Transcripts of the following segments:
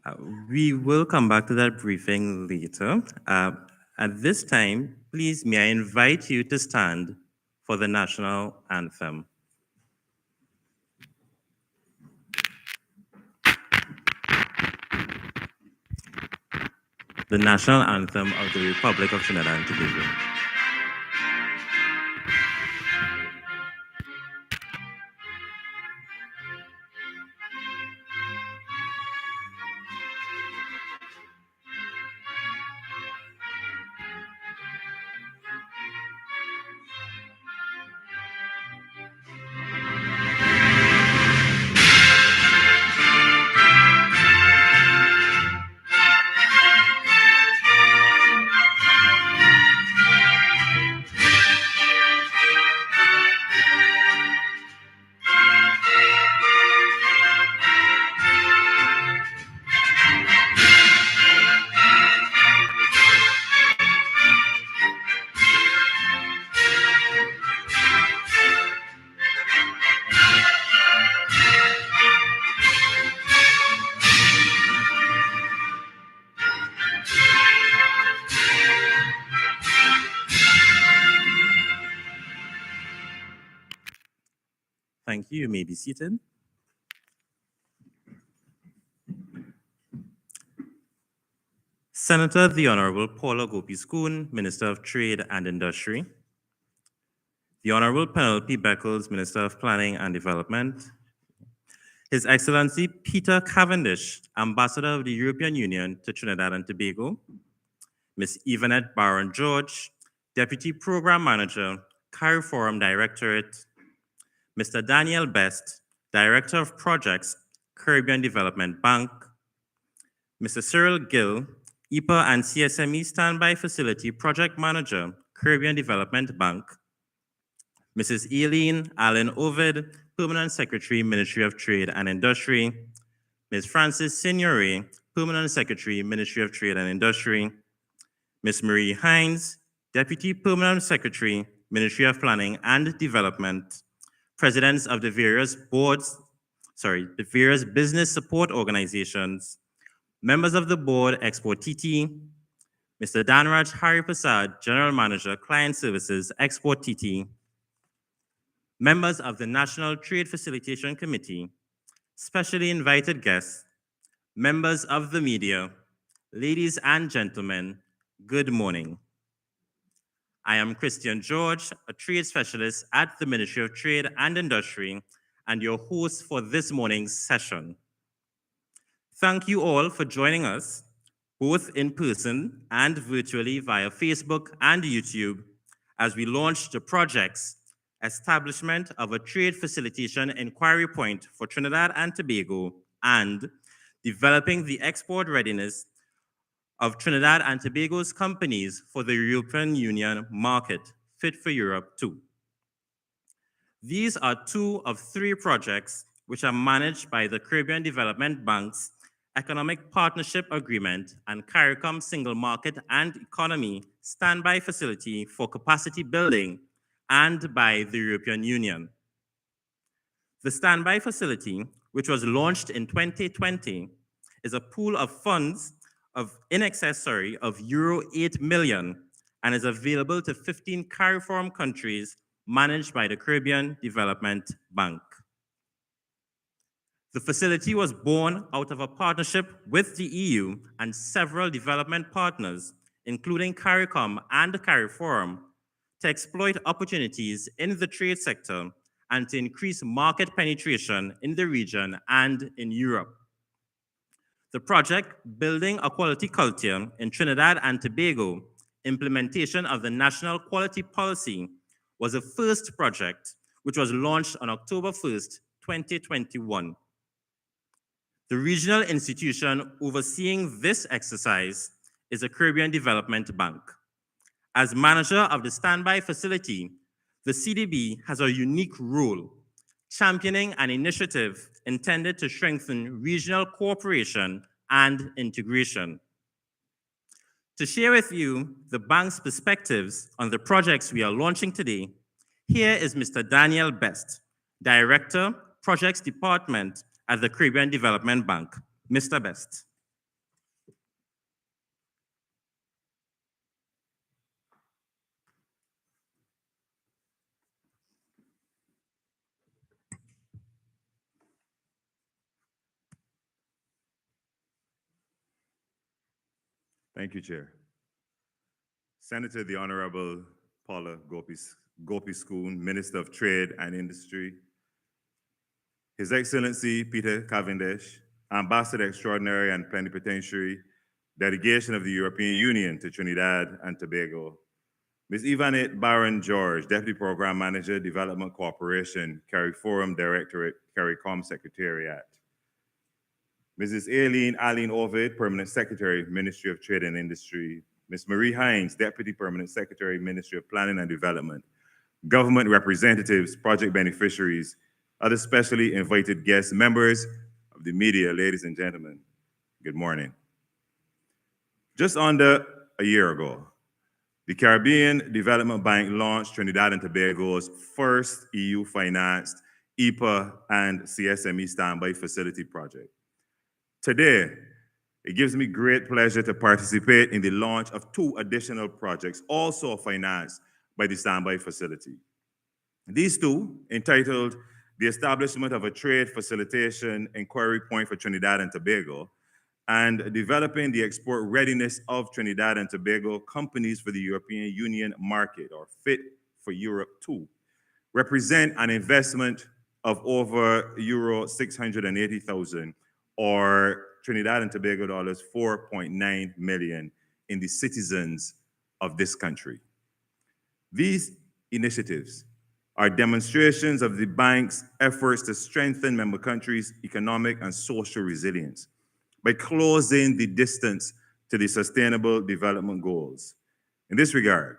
Uh, we will come back to that briefing later. At this time, please may I invite you to stand for the national anthem. The national anthem of the Republic of Trinidad and Tobago. Thank you. You may be seated. Senator the Honorable Paula Gopi-Schoon, Minister of Trade and Industry. The Honorable Penelope Beckles, Minister of Planning and Development. His Excellency Peter Cavendish, Ambassador of the European Union to Trinidad and Tobago. Ms. Yvonette Barron-George, Deputy Program Manager, CARIFORUM Directorate. Mr. Daniel Best, Director of Projects, Caribbean Development Bank. Mr. Cyril Gill, EPA and CSME Standby Facility Project Manager, Caribbean Development Bank. Mrs. Eileen Allen Ovid, Permanent Secretary, Ministry of Trade and Industry. Ms. Frances Signore, Permanent Secretary, Ministry of Trade and Industry. Ms. Marie Hines, Deputy Permanent Secretary, Ministry of Planning and Development. Presidents of the various business support organizations. Members of the board, Export TT. Mr. Danraj Hari Prasad, General Manager, Client Services, Export TT. Members of the National Trade Facilitation Committee, specially invited guests, members of the media, ladies and gentlemen, good morning. I am Christian George, a trade specialist at the Ministry of Trade and Industry, and your host for this morning's session. Thank you all for joining us, both in person and virtually via Facebook and YouTube, as we launch the project's establishment of a trade facilitation inquiry point for Trinidad and Tobago and developing the export readiness of Trinidad and Tobago's companies for the European Union market, Fit for Europe 2. These are two of three projects which are managed by the Caribbean Development Bank's Economic Partnership Agreement and CARICOM Single Market and Economy Standby Facility for Capacity Building and by the European Union. The Standby Facility, which was launched in 2020, is a pool of funds in excess of Euro 8 million and is available to 15 CARIFORUM countries managed by the Caribbean Development Bank. The facility was born out of a partnership with the EU and several development partners, including CARICOM and CARIFORUM, to exploit opportunities in the trade sector and to increase market penetration in the region and in Europe. The project, Building a Quality Culture in Trinidad and Tobago, implementation of the National Quality Policy, was the first project which was launched on October 1st, 2021. The regional institution overseeing this exercise is the Caribbean Development Bank. As manager of the standby facility, the CDB has a unique role, championing an initiative intended to strengthen regional cooperation and integration. To share with you the bank's perspectives on the projects we are launching today, here is Mr. Daniel Best, Director, Projects Department at the Caribbean Development Bank. Mr. Best. Thank you, Chair. Senator, the Honorable Paula Gopi-Schoon, Minister of Trade and Industry, His Excellency Peter Cavendish, Ambassador Extraordinary and Plenipotentiary, Delegation of the European Union to Trinidad and Tobago, Ms. Ivanette Barron-George, Deputy Program Manager, Development Cooperation, CARIFORUM Directorate, CARICOM Secretariat, Mrs. Aline Ovid, Permanent Secretary, Ministry of Trade and Industry, Ms. Marie Hines, Deputy Permanent Secretary, Ministry of Planning and Development, government representatives, project beneficiaries, other specially invited guests, members of the media, ladies and gentlemen, good morning. Just under a year ago, the Caribbean Development Bank launched Trinidad and Tobago's first EU-financed EPA and CSME standby facility project. Today, it gives me great pleasure to participate in the launch of 2 additional projects also financed by the standby facility. These 2, entitled The Establishment of a Trade Facilitation Enquiry Point for Trinidad and Tobago and Developing the Export Readiness of Trinidad and Tobago Companies for the European Union Market, or Fit for Europe 2, represent an investment of over Euro 680,000 or Trinidad and Tobago dollars 4.9 million in the citizens of this country. These initiatives are demonstrations of the bank's efforts to strengthen member countries' economic and social resilience by closing the distance to the Sustainable Development Goals. In this regard,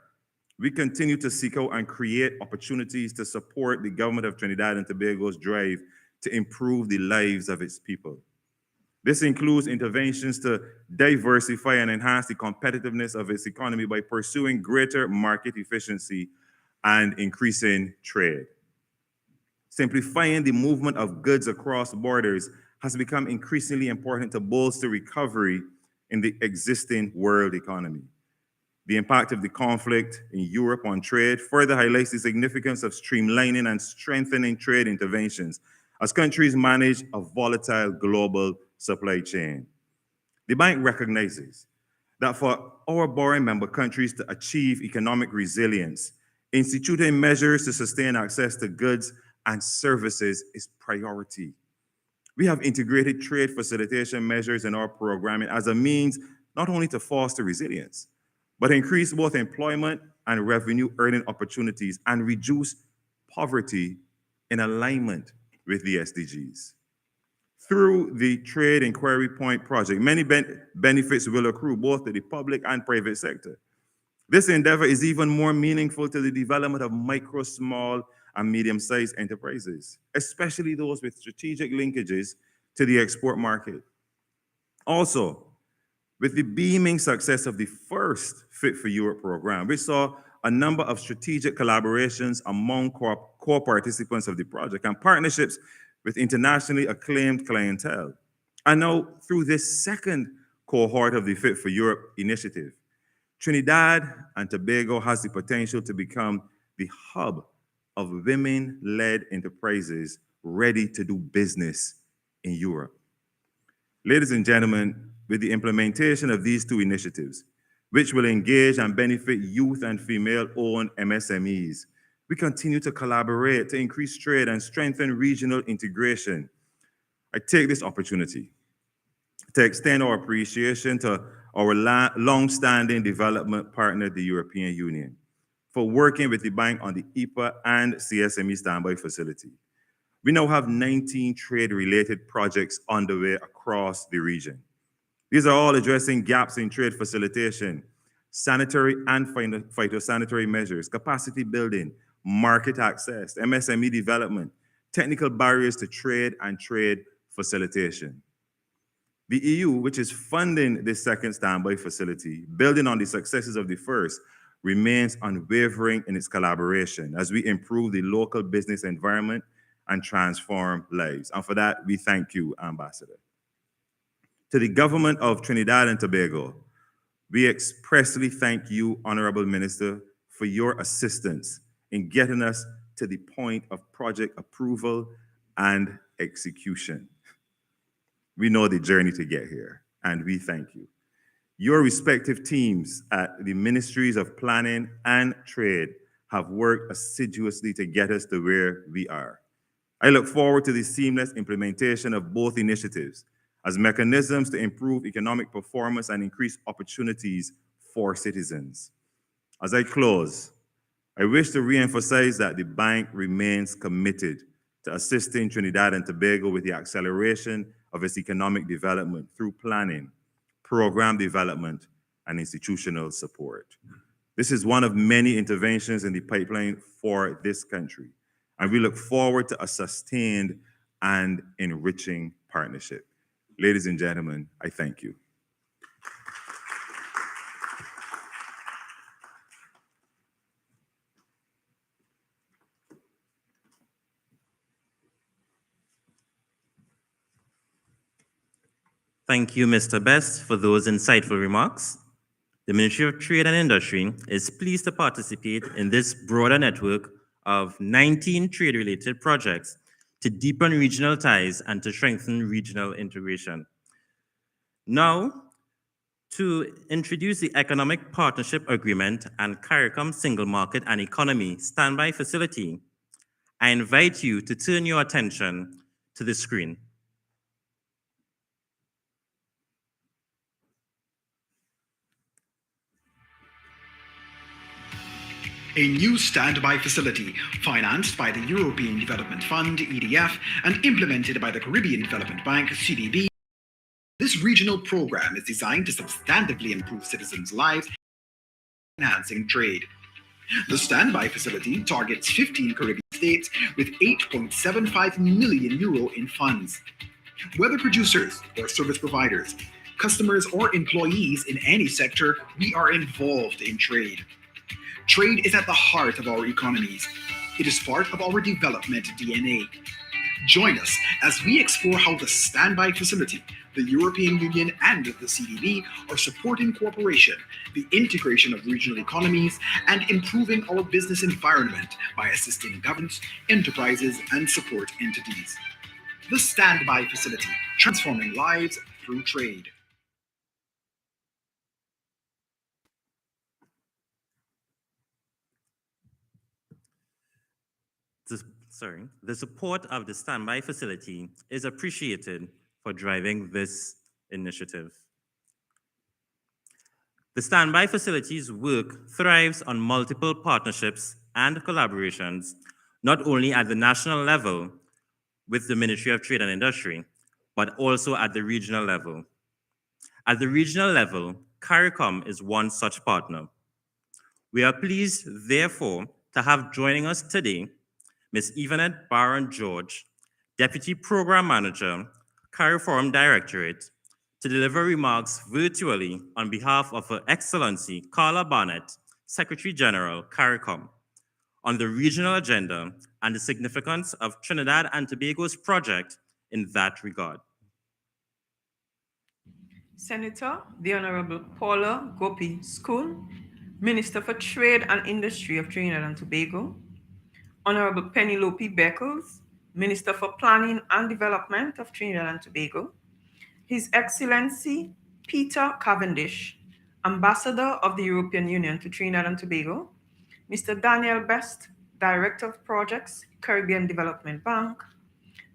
we continue to seek out and create opportunities to support the government of Trinidad and Tobago's drive to improve the lives of its people. This includes interventions to diversify and enhance the competitiveness of its economy by pursuing greater market efficiency and increasing trade. Simplifying the movement of goods across borders has become increasingly important to bolster recovery in the existing world economy. The impact of the conflict in Europe on trade further highlights the significance of streamlining and strengthening trade interventions as countries manage a volatile global supply chain. The bank recognizes that for our borrowing member countries to achieve economic resilience, instituting measures to sustain access to goods and services is priority. We have integrated trade facilitation measures in our programming as a means not only to foster resilience, but increase both employment and revenue earning opportunities and reduce poverty in alignment with the SDGs. Through the Trade Enquiry Point project, many benefits will accrue both to the public and private sector. This endeavor is even more meaningful to the development of micro, small, and medium-sized enterprises, especially those with strategic linkages to the export market. Also, with the beaming success of the first Fit for Europe program, we saw a number of strategic collaborations among core participants of the project and partnerships with internationally acclaimed clientele. And now, through this second cohort of the Fit for Europe initiative, Trinidad and Tobago has the potential to become the hub of women-led enterprises ready to do business in Europe. Ladies and gentlemen, with the implementation of these 2 initiatives, which will engage and benefit youth and female-owned MSMEs, we continue to collaborate to increase trade and strengthen regional integration. I take this opportunity to extend our appreciation to our long-standing development partner, the European Union, for working with the bank on the EPA and CSME standby facility. We now have 19 trade-related projects underway across the region. These are all addressing gaps in trade facilitation, sanitary and phytosanitary measures, capacity building, market access, MSME development, technical barriers to trade, and trade facilitation. The EU, which is funding this second standby facility, building on the successes of the first, remains unwavering in its collaboration as we improve the local business environment and transform lives. And for that, we thank you, Ambassador. To the government of Trinidad and Tobago, we expressly thank you, Honorable Minister, for your assistance in getting us to the point of project approval and execution. We know the journey to get here, and we thank you. Your respective teams at the Ministries of Planning and Trade have worked assiduously to get us to where we are. I look forward to the seamless implementation of both initiatives as mechanisms to improve economic performance and increase opportunities for citizens. As I close, I wish to reemphasize that the bank remains committed to assisting Trinidad and Tobago with the acceleration of its economic development through planning, program development, and institutional support. This is one of many interventions in the pipeline for this country, and we look forward to a sustained and enriching partnership. Ladies and gentlemen, I thank you. Thank you, Mr. Best, for those insightful remarks. The Ministry of Trade and Industry is pleased to participate in this broader network of 19 trade-related projects to deepen regional ties and to strengthen regional integration. Now, to introduce the Economic Partnership Agreement and CARICOM Single Market and Economy Standby Facility, I invite you to turn your attention to the screen. A new standby facility financed by the European Development Fund, EDF, and implemented by the Caribbean Development Bank, CDB. This regional program is designed to substantively improve citizens' lives, enhancing trade. The standby facility targets 15 Caribbean states with 8.75 million euro in funds. Whether producers or service providers, customers or employees in any sector, we are involved in trade. Trade is at the heart of our economies. It is part of our development DNA. Join us as we explore how the Standby Facility, the European Union, and the CDB are supporting cooperation, the integration of regional economies, and improving our business environment by assisting governments, enterprises, and support entities. The Standby Facility, transforming lives through trade. The support of the Standby Facility is appreciated for driving this initiative. The Standby Facility's work thrives on multiple partnerships and collaborations, not only at the national level with the Ministry of Trade and Industry, but also at the regional level. At the regional level, CARICOM is one such partner. We are pleased, therefore, to have joining us today Ms. Yvonne Barron-George, Deputy Program Manager, CARIFORUM Directorate, to deliver remarks virtually on behalf of Her Excellency Carla Barnett, Secretary General, CARICOM, on the regional agenda and the significance of Trinidad and Tobago's project in that regard. Senator, the Honorable Paula Gopi-Schoon, Minister for Trade and Industry of Trinidad and Tobago, Honorable Penelope Beckles, Minister for Planning and Development of Trinidad and Tobago, His Excellency Peter Cavendish, Ambassador of the European Union to Trinidad and Tobago, Mr. Daniel Best, Director of Projects, Caribbean Development Bank,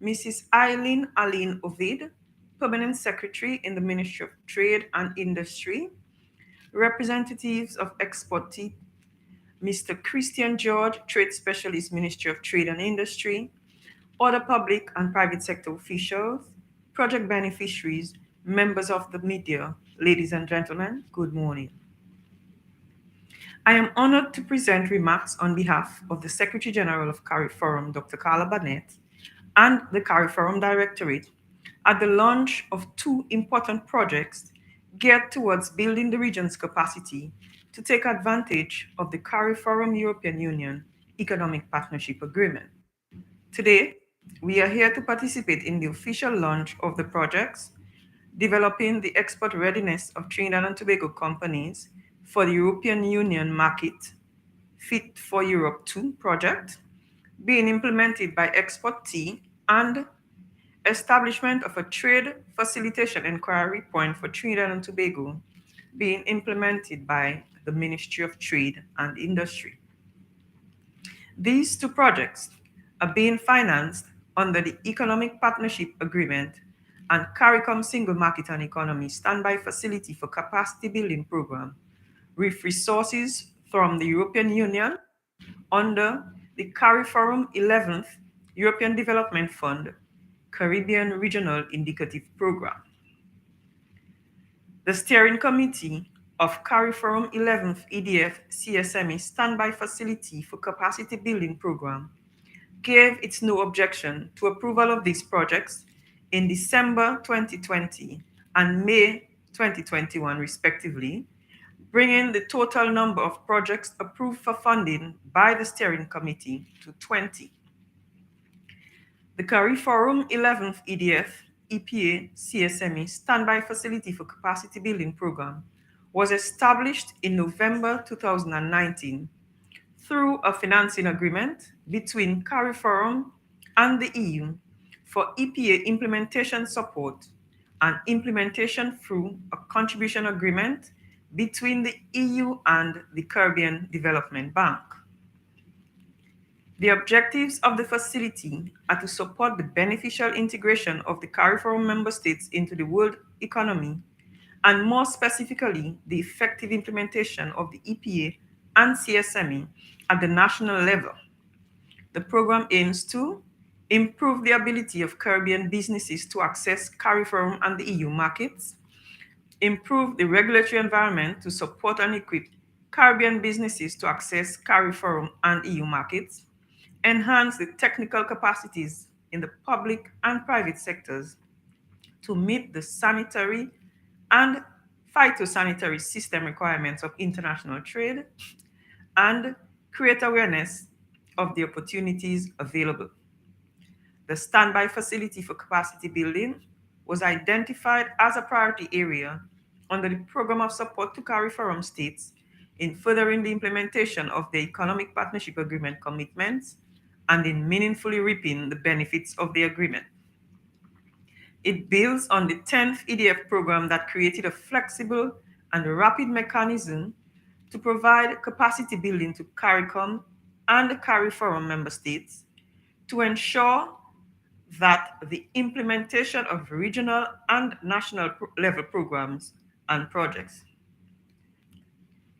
Mrs. Eileen Aline Ovid, Permanent Secretary in the Ministry of Trade and Industry, representatives of Export T, Mr. Christian George, Trade Specialist, Ministry of Trade and Industry, other public and private sector officials, project beneficiaries, members of the media, ladies and gentlemen, good morning. I am honored to present remarks on behalf of the Secretary General of CARIFORUM, Dr. Carla Barnett, and the CARIFORUM Directorate at the launch of two important projects geared towards building the region's capacity to take advantage of the CARIFORUM European Union Economic Partnership Agreement. Today, we are here to participate in the official launch of the projects, developing the export readiness of Trinidad and Tobago companies for the European Union market Fit for Europe 2 project, being implemented by Export T, and establishment of a trade facilitation inquiry point for Trinidad and Tobago being implemented by the Ministry of Trade and Industry. These two projects are being financed under the Economic Partnership Agreement and CARICOM Single Market and Economy Standby Facility for Capacity Building Program with resources from the European Union under the CARIFORUM 11th European Development Fund Caribbean Regional Indicative Program. The Steering Committee of CARIFORUM 11th EDF CSME Standby Facility for Capacity Building Program gave its no objection to approval of these projects in December 2020 and May 2021, respectively, bringing the total number of projects approved for funding by the Steering Committee to 20. The CARIFORUM 11th EDF EPA CSME Standby Facility for Capacity Building Program was established in November 2019 through a financing agreement between CARIFORUM and the EU for EPA implementation support and implementation through a contribution agreement between the EU and the Caribbean Development Bank. The objectives of the facility are to support the beneficial integration of the CARIFORUM member states into the world economy, and more specifically, the effective implementation of the EPA and CSME at the national level. The program aims to improve the ability of Caribbean businesses to access CARIFORUM and the EU markets, improve the regulatory environment to support and equip Caribbean businesses to access CARIFORUM and EU markets, enhance the technical capacities in the public and private sectors to meet the sanitary and phytosanitary system requirements of international trade, and create awareness of the opportunities available. The Standby Facility for Capacity Building was identified as a priority area under the Program of Support to CARIFORUM states in furthering the implementation of the Economic Partnership Agreement commitments and in meaningfully reaping the benefits of the agreement. It builds on the 10th EDF program that created a flexible and rapid mechanism to provide capacity building to CARICOM and the CARIFORUM member states to ensure that the implementation of regional and national level programs and projects.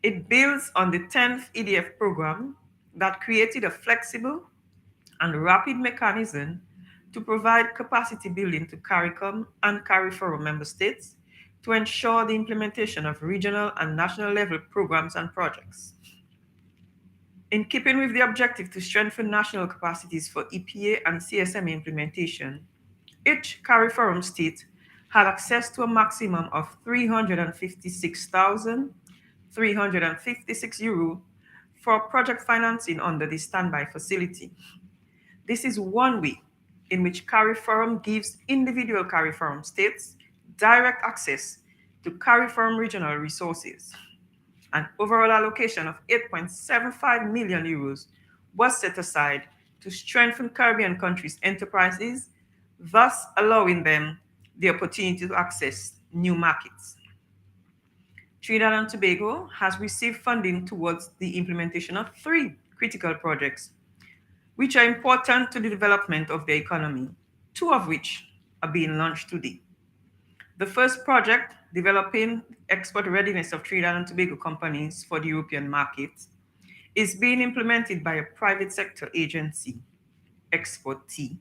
It builds on the 10th EDF program that created a flexible and rapid mechanism to provide capacity building to CARICOM and CARIFORUM member states to ensure the implementation of regional and national level programs and projects. In keeping with the objective to strengthen national capacities for EPA and CSME implementation, each CARIFORUM state had access to a maximum of €356,356 for project financing under the standby facility. This is one way in which CARIFORUM gives individual CARIFORUM states direct access to CARIFORUM regional resources. An overall allocation of €8.75 million was set aside to strengthen Caribbean countries' enterprises, thus allowing them the opportunity to access new markets. Trinidad and Tobago has received funding towards the implementation of 3 critical projects, which are important to the development of the economy, 2 of which are being launched today. The first project, developing export readiness of Trinidad and Tobago companies for the European market, is being implemented by a private sector agency, Export T,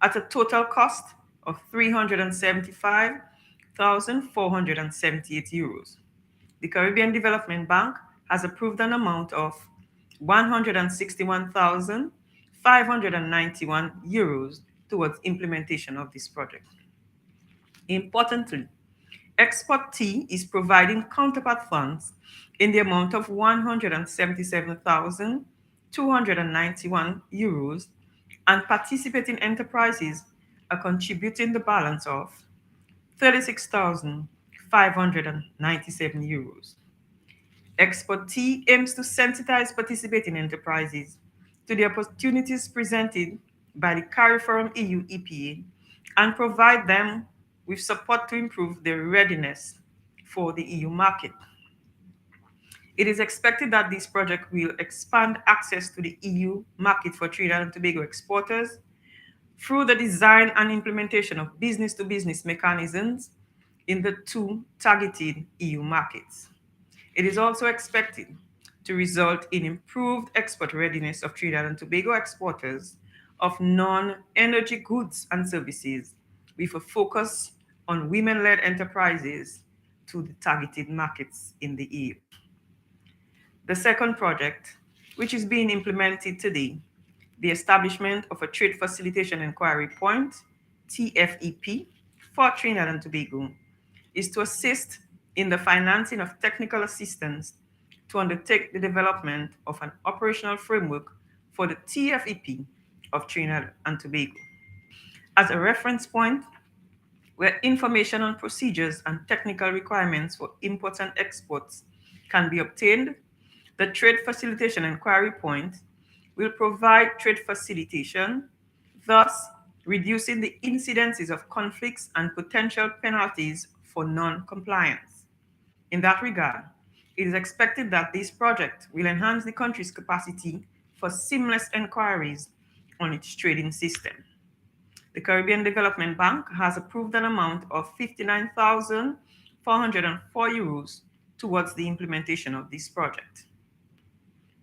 at a total cost of €375,478. The Caribbean Development Bank has approved an amount of €161,591 towards implementation of this project. Importantly, Export T is providing counterpart funds in the amount of €177,291, and participating enterprises are contributing the balance of €36,597. Export T aims to sensitize participating enterprises to the opportunities presented by the CARIFORUM EU EPA and provide them with support to improve their readiness for the EU market. It is expected that this project will expand access to the EU market for Trinidad and Tobago exporters through the design and implementation of business-to-business mechanisms in the two targeted EU markets. It is also expected to result in improved export readiness of Trinidad and Tobago exporters of non-energy goods and services with a focus on women-led enterprises to the targeted markets in the EU. The second project, which is being implemented today, the establishment of a Trade Facilitation Enquiry Point, TFEP, for Trinidad and Tobago, is to assist in the financing of technical assistance to undertake the development of an operational framework for the TFEP of Trinidad and Tobago. As a reference point, where information on procedures and technical requirements for imports and exports can be obtained, the Trade Facilitation Enquiry Point will provide trade facilitation, thus reducing the incidences of conflicts and potential penalties for non-compliance. In that regard, it is expected that this project will enhance the country's capacity for seamless inquiries on its trading system. The Caribbean Development Bank has approved an amount of 59,404 euros towards the implementation of this project.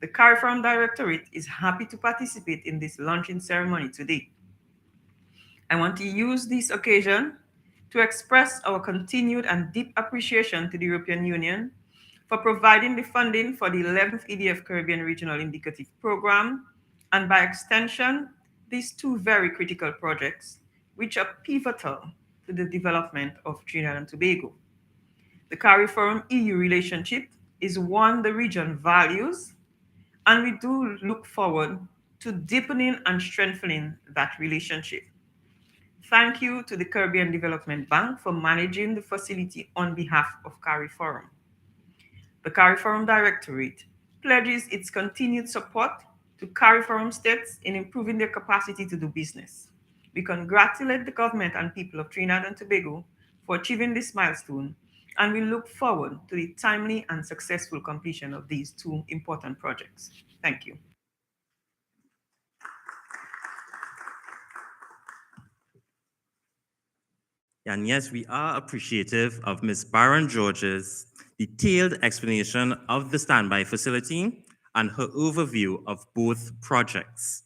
The CARIFORM Directorate is happy to participate in this launching ceremony today. I want to use this occasion to express our continued and deep appreciation to the European Union for providing the funding for the 11th EDF Caribbean Regional Indicative Program, and by extension, these two very critical projects, which are pivotal to the development of Trinidad and Tobago. The CARIFORM EU relationship is one the region values, and we do look forward to deepening and strengthening that relationship. Thank you to the Caribbean Development Bank for managing the facility on behalf of CARIFORM. The CARIFORM Directorate pledges its continued support to CARIFORM states in improving their capacity to do business. We congratulate the government and people of Trinidad and Tobago for achieving this milestone, and we look forward to the timely and successful completion of these two important projects. Thank you. And yes, we are appreciative of Ms. Baron George's detailed explanation of the standby facility and her overview of both projects.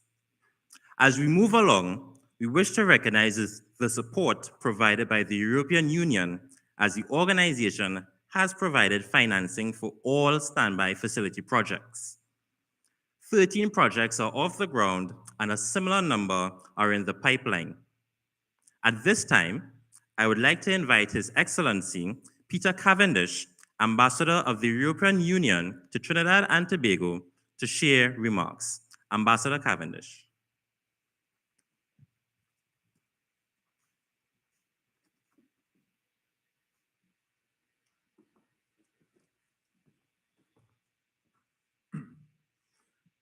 As we move along, we wish to recognize the support provided by the European Union, as the organization has provided financing for all standby facility projects. 13 projects are off the ground and a similar number are in the pipeline. At this time, I would like to invite His Excellency Peter Cavendish, Ambassador of the European Union to Trinidad and Tobago, to share remarks. Ambassador Cavendish.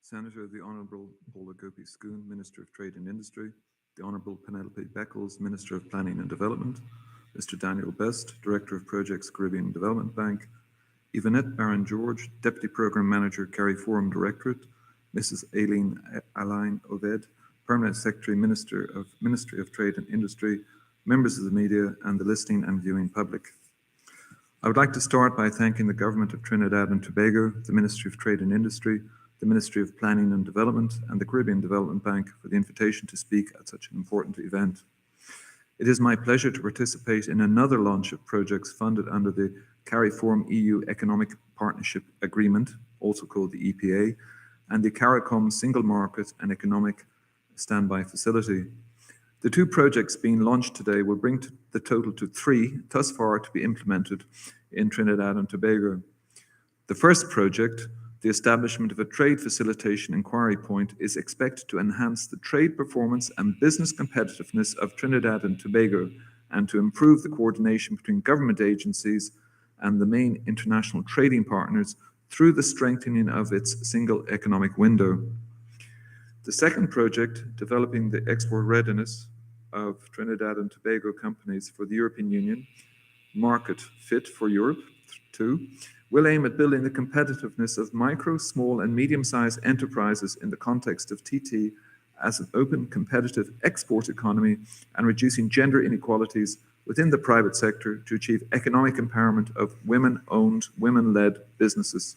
Senator, the Honourable Paula Gopi-Schoon, Minister of Trade and Industry, the Honourable Penelope Beckles, Minister of Planning and Development, Mr. Daniel Best, Director of Projects, Caribbean Development Bank, Yvonne Baron George, Deputy Programme Manager, CARIFORM Directorate, Mrs. Aileen Alain Oved, Permanent Secretary, Ministry of Trade and Industry, members of the media, and the listening and viewing public. I would like to start by thanking the Government of Trinidad and Tobago, the Ministry of Trade and Industry, the Ministry of Planning and Development, and the Caribbean Development Bank for the invitation to speak at such an important event. It is my pleasure to participate in another launch of projects funded under the CARIFORM EU Economic Partnership Agreement, also called the EPA, and the CARICOM Single Market and Economic Standby Facility. The two projects being launched today will bring the total to 3 thus far to be implemented in Trinidad and Tobago. The first project, the establishment of a Trade Facilitation Enquiry Point, is expected to enhance the trade performance and business competitiveness of Trinidad and Tobago and to improve the coordination between government agencies and the main international trading partners through the strengthening of its single economic window. The second project, developing the export readiness of Trinidad and Tobago companies for the European Union, Market Fit for Europe 2, will aim at building the competitiveness of micro, small, and medium-sized enterprises in the context of TT as an open, competitive export economy and reducing gender inequalities within the private sector to achieve economic empowerment of women-owned, women-led businesses.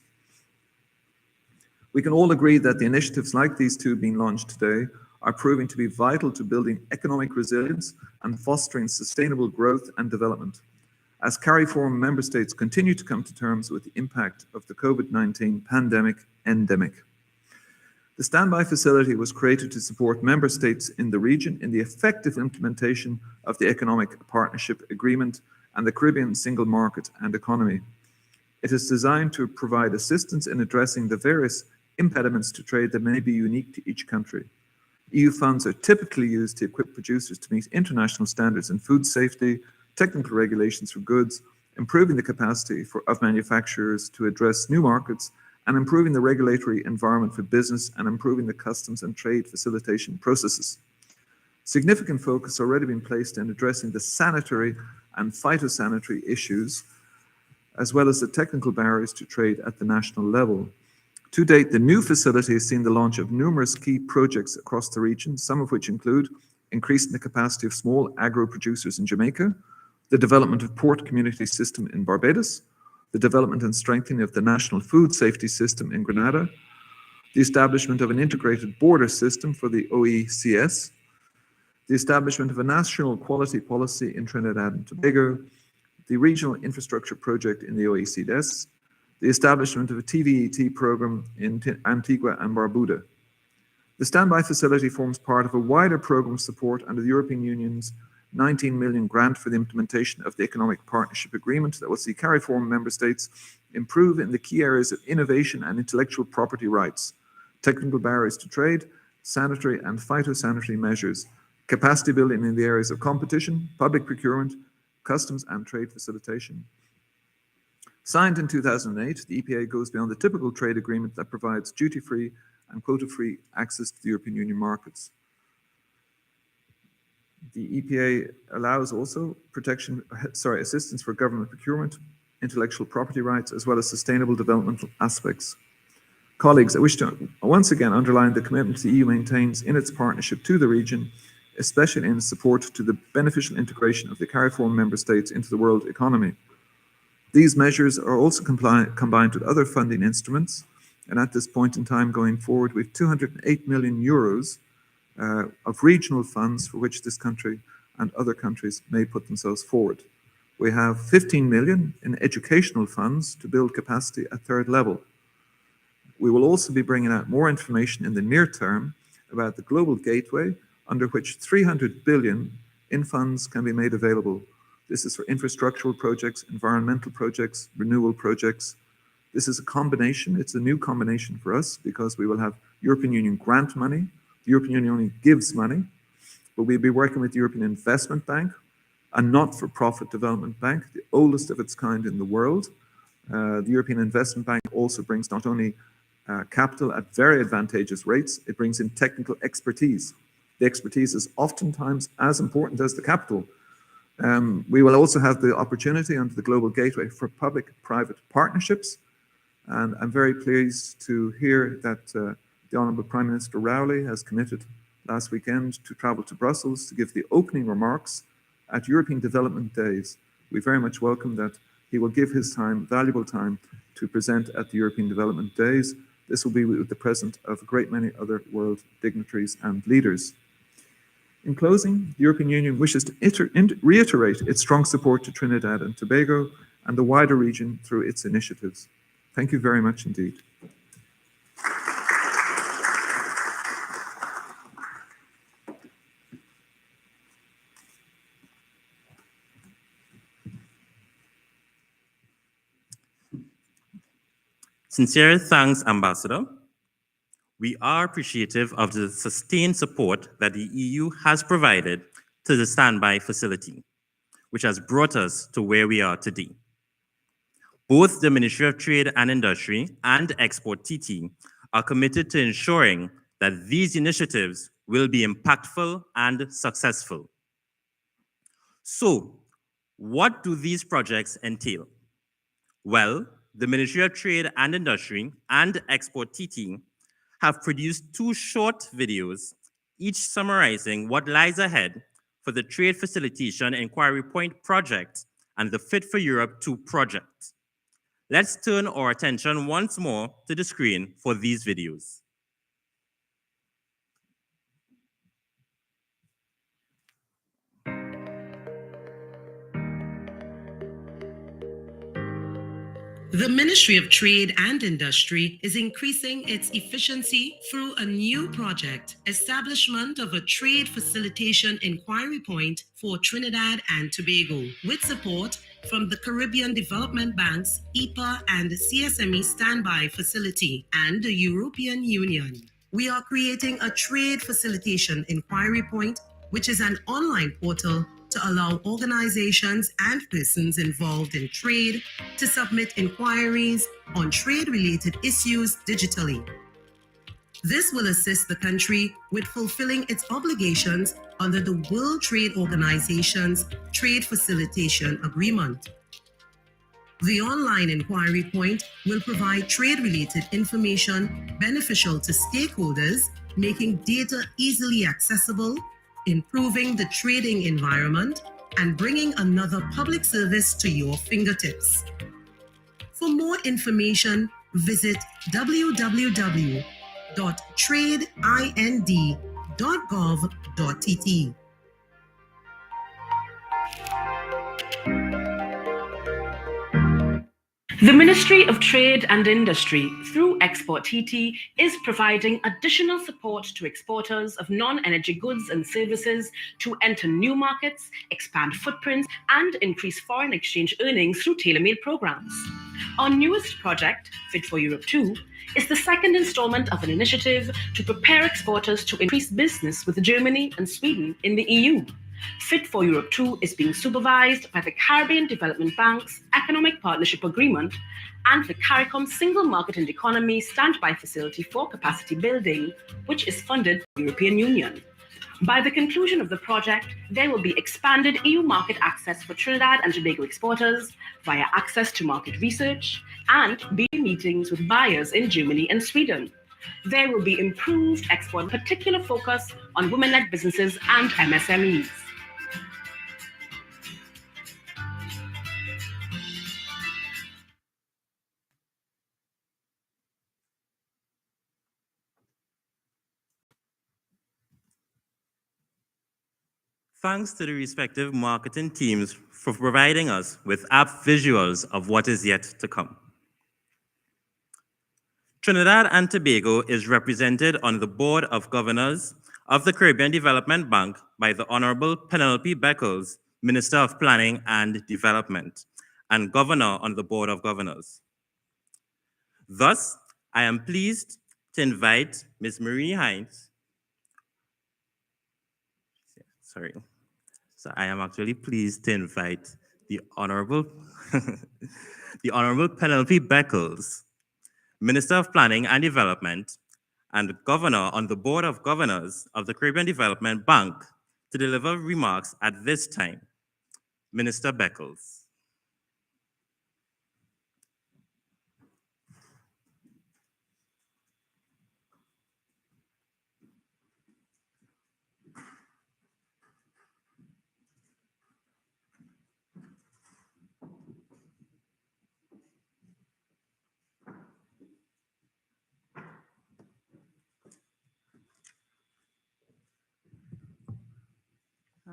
We can all agree that the initiatives like these two being launched today are proving to be vital to building economic resilience and fostering sustainable growth and development, as CARIFORUM member states continue to come to terms with the impact of the COVID-19 pandemic endemic. The standby facility was created to support member states in the region in the effective implementation of the Economic Partnership Agreement and the Caribbean Single Market and Economy. It is designed to provide assistance in addressing the various impediments to trade that may be unique to each country. EU funds are typically used to equip producers to meet international standards in food safety, technical regulations for goods, improving the capacity of manufacturers to address new markets, and improving the regulatory environment for business and improving the customs and trade facilitation processes. Significant focus already been placed in addressing the sanitary and phytosanitary issues, as well as the technical barriers to trade at the national level. To date, the new facility has seen the launch of numerous key projects across the region, some of which include increasing the capacity of small agro producers in Jamaica, the development of port community system in Barbados, the development and strengthening of the national food safety system in Grenada, the establishment of an integrated border system for the OECS, the establishment of a national quality policy in Trinidad and Tobago, the regional infrastructure project in the OECS, the establishment of a TVET program in Antigua and Barbuda. The standby facility forms part of a wider program of support under the European Union's 19 million grant for the implementation of the Economic Partnership Agreement that will see CARIFORUM member states improve in the key areas of innovation and intellectual property rights, technical barriers to trade, sanitary and phytosanitary measures, capacity building in the areas of competition, public procurement, customs and trade facilitation. Signed in 2008, the EPA goes beyond the typical trade agreement that provides duty-free and quota-free access to the European Union markets. The EPA allows also assistance for government procurement, intellectual property rights, as well as sustainable developmental aspects. Colleagues, I wish to once again underline the commitment the EU maintains in its partnership to the region, especially in support to the beneficial integration of the CARIFORUM member states into the world economy. These measures are also combined with other funding instruments, and at this point in time going forward, we have 208 million euros of regional funds for which this country and other countries may put themselves forward. We have 15 million in educational funds to build capacity at third level. We will also be bringing out more information in the near term about the global gateway, under which 300 billion in funds can be made available. This is for infrastructural projects, environmental projects, renewal projects. This is a combination. It's a new combination for us because we will have European Union grant money. The European Union only gives money, but we'll be working with the European Investment Bank, a not-for-profit development bank, the oldest of its kind in the world. The European Investment Bank also brings not only capital at very advantageous rates, it brings in technical expertise. The expertise is oftentimes as important as the capital. We will also have the opportunity under the Global Gateway for public-private partnerships. And I'm very pleased to hear that the Honourable Prime Minister Rowley has committed last weekend to travel to Brussels to give the opening remarks at European Development Days. We very much welcome that he will give his time, valuable time, to present at the European Development Days. This will be with the presence of a great many other world dignitaries and leaders. In closing, the European Union wishes to reiterate its strong support to Trinidad and Tobago and the wider region through its initiatives. Thank you very much indeed. Sincere thanks, Ambassador. We are appreciative of the sustained support that the EU has provided to the standby facility, which has brought us to where we are today. Both the Ministry of Trade and Industry and Export TT are committed to ensuring that these initiatives will be impactful and successful. So, what do these projects entail? Well, the Ministry of Trade and Industry and Export TT have produced 2 short videos, each summarizing what lies ahead for the Trade Facilitation Enquiry Point project and the Fit for Europe 2 project. Let's turn our attention once more to the screen for these videos. The Ministry of Trade and Industry is increasing its efficiency through a new project, establishment of a Trade Facilitation Enquiry Point for Trinidad and Tobago, with support from the Caribbean Development Bank's EPA and CSME Standby Facility and the European Union. We are creating a Trade Facilitation Enquiry Point, which is an online portal to allow organizations and persons involved in trade to submit inquiries on trade-related issues digitally. This will assist the country with fulfilling its obligations under the World Trade Organization's Trade Facilitation Agreement. The online inquiry point will provide trade-related information beneficial to stakeholders, making data easily accessible, improving the trading environment, and bringing another public service to your fingertips. For more information, visit www.tradeind.gov.tt. The Ministry of Trade and Industry, through Export TT, is providing additional support to exporters of non-energy goods and services to enter new markets, expand footprints, and increase foreign exchange earnings through tailor-made programs. Our newest project, Fit for Europe 2, is the second installment of an initiative to prepare exporters to increase business with Germany and Sweden in the EU. Fit for Europe 2 is being supervised by the Caribbean Development Bank's Economic Partnership Agreement and the CARICOM Single Market and Economy Standby Facility for Capacity Building, which is funded by the European Union. By the conclusion of the project, there will be expanded EU market access for Trinidad and Tobago exporters via access to market research and meetings with buyers in Germany and Sweden. There will be improved export, particular focus on women-led businesses and MSMEs. Thanks to the respective marketing teams for providing us with apt visuals of what is yet to come. Trinidad and Tobago is represented on the Board of Governors of the Caribbean Development Bank by the Honorable Penelope Beckles, Minister of Planning and Development, and Governor on the Board of Governors. Thus, I am pleased to invite Ms. Marie Hines. Sorry. So I am actually pleased to invite the Honorable, the Honorable Penelope Beckles, Minister of Planning and Development, and Governor on the Board of Governors of the Caribbean Development Bank to deliver remarks at this time. Minister Beckles.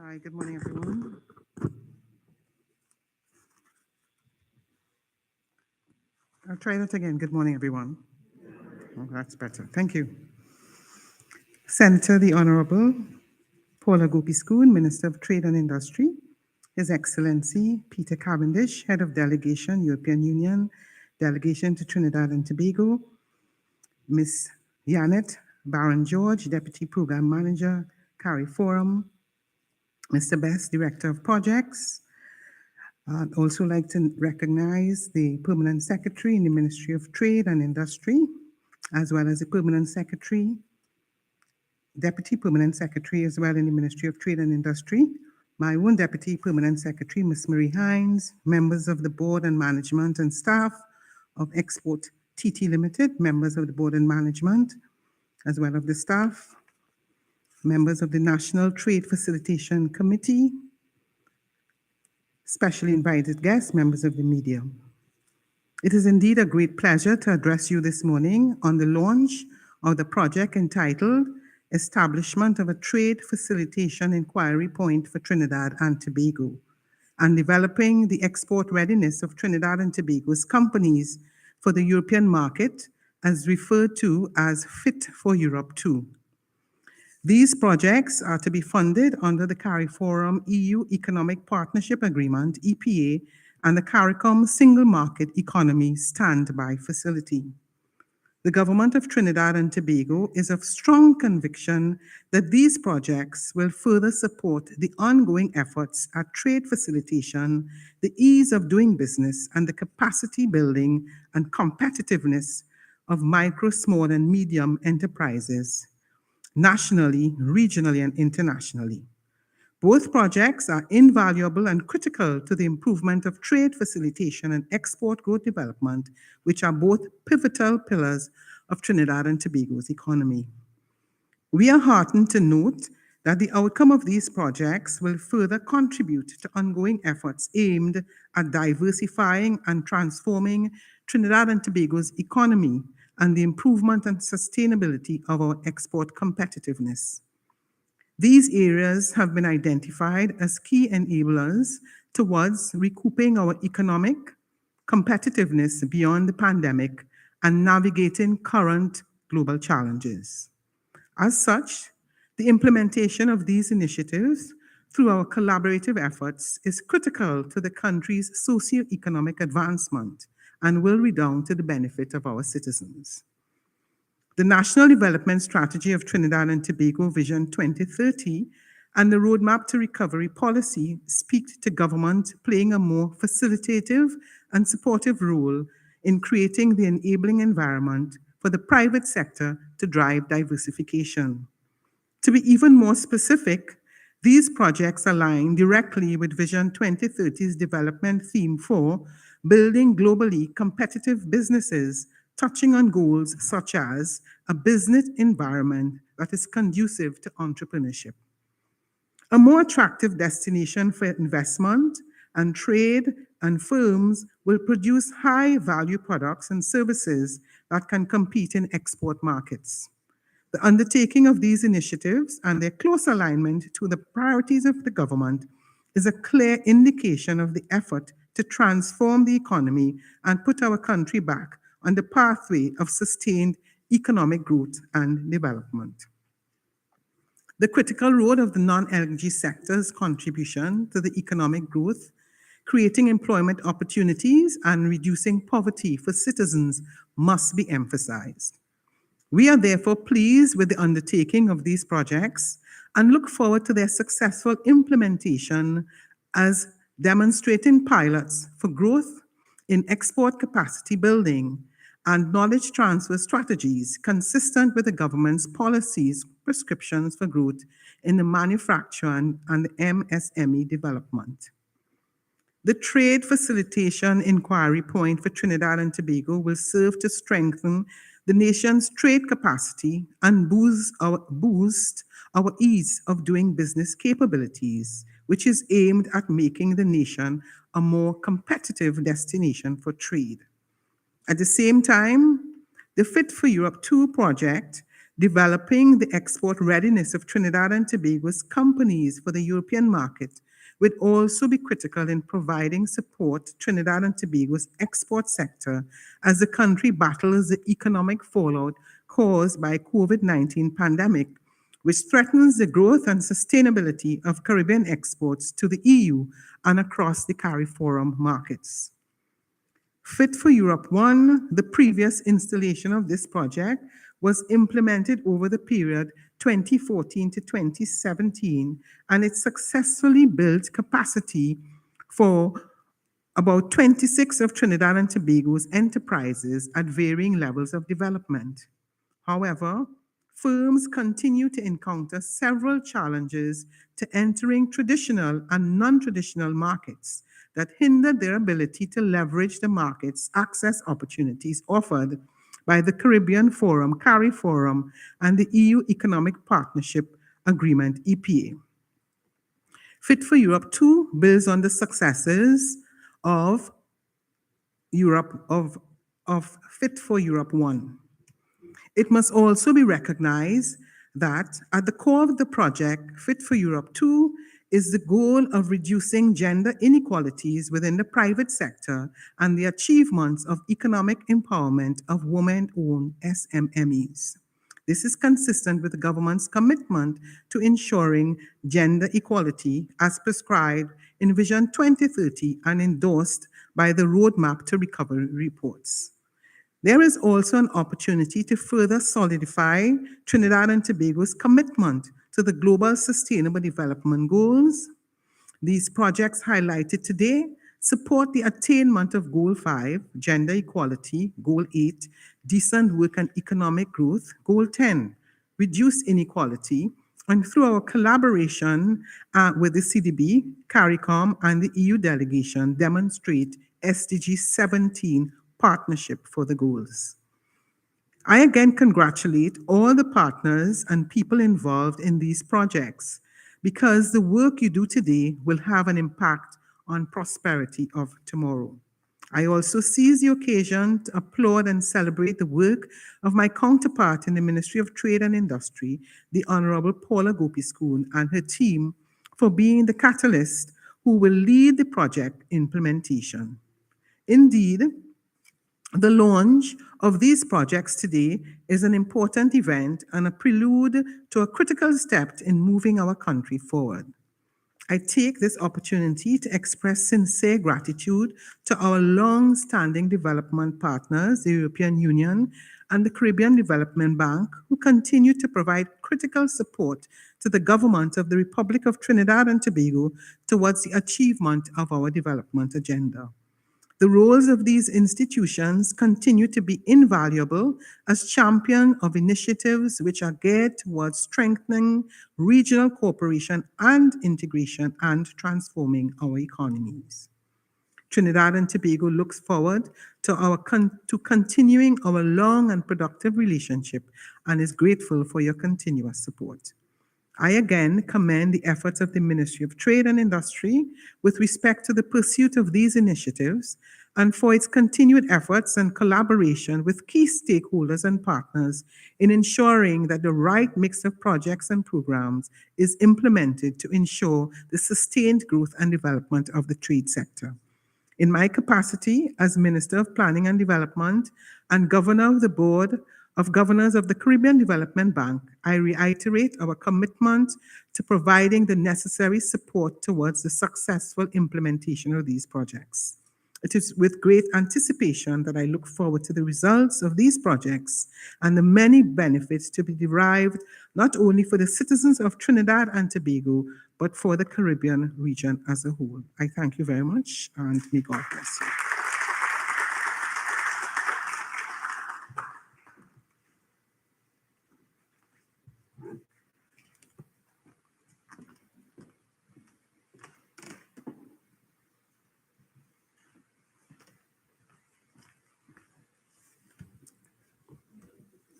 Hi, good morning, everyone. I'll try that again. Good morning, everyone. Oh, that's better. Thank you. Senator, the Honorable Paula Gopi-Schoon, Minister of Trade and Industry, His Excellency Peter Cavendish, Head of Delegation, European Union, Delegation to Trinidad and Tobago, Ms. Janet Barron-George, Deputy Program Manager, CARI Forum, Mr. Best, Director of Projects. I'd also like to recognize the Permanent Secretary in the Ministry of Trade and Industry, as well as the Permanent Secretary, Deputy Permanent Secretary as well in the Ministry of Trade and Industry, my own Deputy Permanent Secretary, Ms. Marie Hines, members of the board and management and staff of Export TT Limited, members of the board and management, as well as the staff, members of the National Trade Facilitation Committee, specially invited guests, members of the media. It is indeed a great pleasure to address you this morning on the launch of the project entitled Establishment of a Trade Facilitation Inquiry Point for Trinidad and Tobago, and developing the export readiness of Trinidad and Tobago's companies for the European market, as referred to as Fit for Europe 2. These projects are to be funded under the CARIFORUM EU Economic Partnership Agreement, EPA, and the CARICOM Single Market Economy Standby Facility. The government of Trinidad and Tobago is of strong conviction that these projects will further support the ongoing efforts at trade facilitation, the ease of doing business, and the capacity building and competitiveness of micro, small, and medium enterprises, nationally, regionally, and internationally. Both projects are invaluable and critical to the improvement of trade facilitation and export growth development, which are both pivotal pillars of Trinidad and Tobago's economy. We are heartened to note that the outcome of these projects will further contribute to ongoing efforts aimed at diversifying and transforming Trinidad and Tobago's economy and the improvement and sustainability of our export competitiveness. These areas have been identified as key enablers towards recouping our economic competitiveness beyond the pandemic and navigating current global challenges. As such, the implementation of these initiatives through our collaborative efforts is critical to the country's socio-economic advancement and will redound to the benefit of our citizens. The National Development Strategy of Trinidad and Tobago Vision 2030 and the Roadmap to Recovery policy speak to government playing a more facilitative and supportive role in creating the enabling environment for the private sector to drive diversification. To be even more specific, these projects align directly with Vision 2030's development theme for building globally competitive businesses, touching on goals such as a business environment that is conducive to entrepreneurship, a more attractive destination for investment and trade, and firms will produce high-value products and services that can compete in export markets. The undertaking of these initiatives and their close alignment to the priorities of the government is a clear indication of the effort to transform the economy and put our country back on the pathway of sustained economic growth and development. The critical role of the non-energy sector's contribution to the economic growth, creating employment opportunities, and reducing poverty for citizens must be emphasized. We are therefore pleased with the undertaking of these projects and look forward to their successful implementation as demonstrating pilots for growth in export capacity building and knowledge transfer strategies consistent with the government's policies, prescriptions for growth in the manufacturing and the MSME development. The Trade Facilitation Inquiry Point for Trinidad and Tobago will serve to strengthen the nation's trade capacity and boost our ease of doing business capabilities, which is aimed at making the nation a more competitive destination for trade. At the same time, the Fit for Europe 2 project, developing the export readiness of Trinidad and Tobago's companies for the European market, will also be critical in providing support to Trinidad and Tobago's export sector as the country battles the economic fallout caused by COVID-19 pandemic, which threatens the growth and sustainability of Caribbean exports to the EU and across the CARIFORUM markets. Fit for Europe 1, the previous installation of this project, was implemented over the period 2014 to 2017, and it successfully built capacity for about 26 of Trinidad and Tobago's enterprises at varying levels of development. However, firms continue to encounter several challenges to entering traditional and non-traditional markets that hindered their ability to leverage the market's access opportunities offered by the Caribbean Forum, CARI Forum, and the EU Economic Partnership Agreement, EPA. Fit for Europe 2 builds on the successes of Fit for Europe 1. It must also be recognized that at the core of the project, Fit for Europe 2, is the goal of reducing gender inequalities within the private sector and the achievements of economic empowerment of women-owned SMMEs. This is consistent with the government's commitment to ensuring gender equality as prescribed in Vision 2030 and endorsed by the Roadmap to Recovery reports. There is also an opportunity to further solidify Trinidad and Tobago's commitment to the Global Sustainable Development Goals. These projects highlighted today support the attainment of Goal 5, Gender Equality, Goal 8, Decent Work and Economic Growth, Goal 10, Reduce Inequality, and through our collaboration with the CDB, CARICOM, and the EU delegation, demonstrate SDG 17 partnership for the goals. I again congratulate all the partners and people involved in these projects because the work you do today will have an impact on prosperity of tomorrow. I also seize the occasion to applaud and celebrate the work of my counterpart in the Ministry of Trade and Industry, the Honorable Paula Gopi-Schoon, and her team for being the catalyst who will lead the project implementation. Indeed, the launch of these projects today is an important event and a prelude to a critical step in moving our country forward. I take this opportunity to express sincere gratitude to our long-standing development partners, the European Union and the Caribbean Development Bank, who continue to provide critical support to the government of the Republic of Trinidad and Tobago towards the achievement of our development agenda. The roles of these institutions continue to be invaluable as champion of initiatives which are geared towards strengthening regional cooperation and integration and transforming our economies. Trinidad and Tobago looks forward to continuing our long and productive relationship and is grateful for your continuous support. I again commend the efforts of the Ministry of Trade and Industry with respect to the pursuit of these initiatives and for its continued efforts and collaboration with key stakeholders and partners in ensuring that the right mix of projects and programs is implemented to ensure the sustained growth and development of the trade sector. In my capacity as Minister of Planning and Development and Governor of the Board of Governors of the Caribbean Development Bank, I reiterate our commitment to providing the necessary support towards the successful implementation of these projects. It is with great anticipation that I look forward to the results of these projects and the many benefits to be derived not only for the citizens of Trinidad and Tobago, but for the Caribbean region as a whole. I thank you very much, and may God bless you.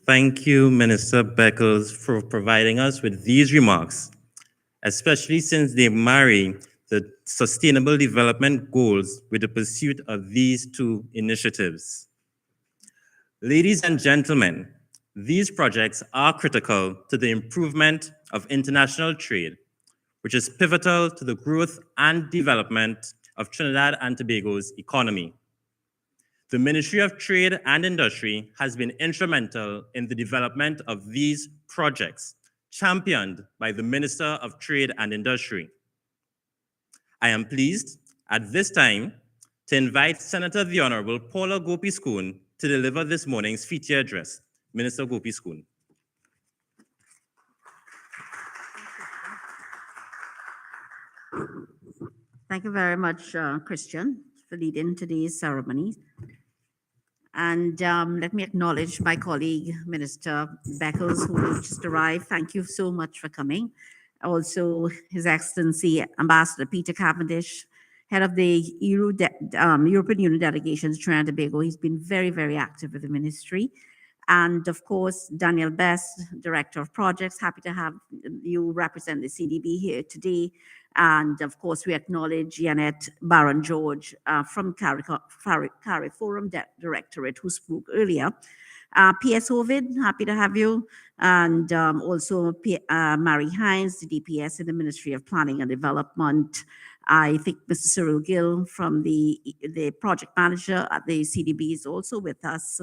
Thank you, Minister Beckles, for providing us with these remarks, especially since they marry the Sustainable Development Goals with the pursuit of these two initiatives. Ladies and gentlemen, these projects are critical to the improvement of international trade, which is pivotal to the growth and development of Trinidad and Tobago's economy. The Ministry of Trade and Industry has been instrumental in the development of these projects, championed by the Minister of Trade and Industry. I am pleased at this time to invite Senator the Honorable Paula Gopi-Schoon to deliver this morning's feature address. Minister Gopi-Schoon. Thank you very much, Christian, for leading today's ceremony. And let me acknowledge my colleague, Minister Beckles, who just arrived. Thank you so much for coming. Also, His Excellency Ambassador Peter Cavendish, head of the European Union delegation to Trinidad and Tobago. He's been very, very active with the ministry. And of course, Daniel Best, Director of Projects, happy to have you represent the CDB here today. And of course, we acknowledge Janet Baron George from CARI Forum Directorate, who spoke earlier. PS Ovid, happy to have you. And also Mary Hines, the DPS in the Ministry of Planning and Development. I think Mr. Cyril Gill from the project manager at the CDB is also with us.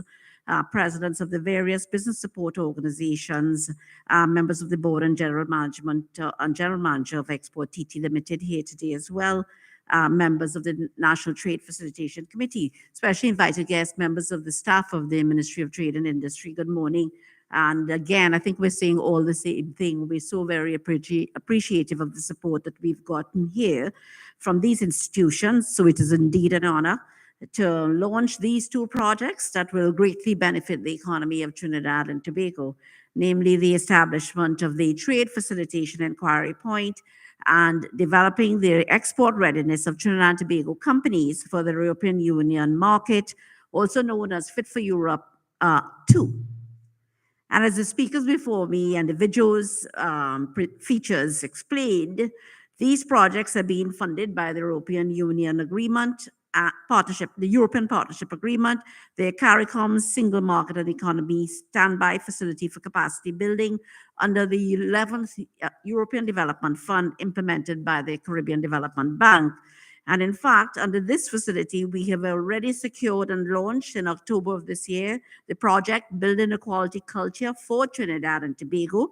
Presidents of the various business support organizations, members of the board and general management and general manager of Export TT Limited here today as well. Members of the National Trade Facilitation Committee, especially invited guests, members of the staff of the Ministry of Trade and Industry. Good morning. And again, I think we're saying all the same thing. We're so very appreciative of the support that we've gotten here from these institutions. So it is indeed an honor to launch these two projects that will greatly benefit the economy of Trinidad and Tobago, namely the establishment of the Trade Facilitation Enquiry Point and developing the export readiness of Trinidad and Tobago companies for the European Union market, also known as Fit for Europe 2. And as the speakers before me and the videos features explained, these projects are being funded by the European Union Agreement, the European Partnership Agreement, the CARICOM Single Market and Economy Standby Facility for Capacity Building under the 11th European Development Fund implemented by the Caribbean Development Bank. And in fact, under this facility, we have already secured and launched in October of this year the project Building a Quality Culture for Trinidad and Tobago.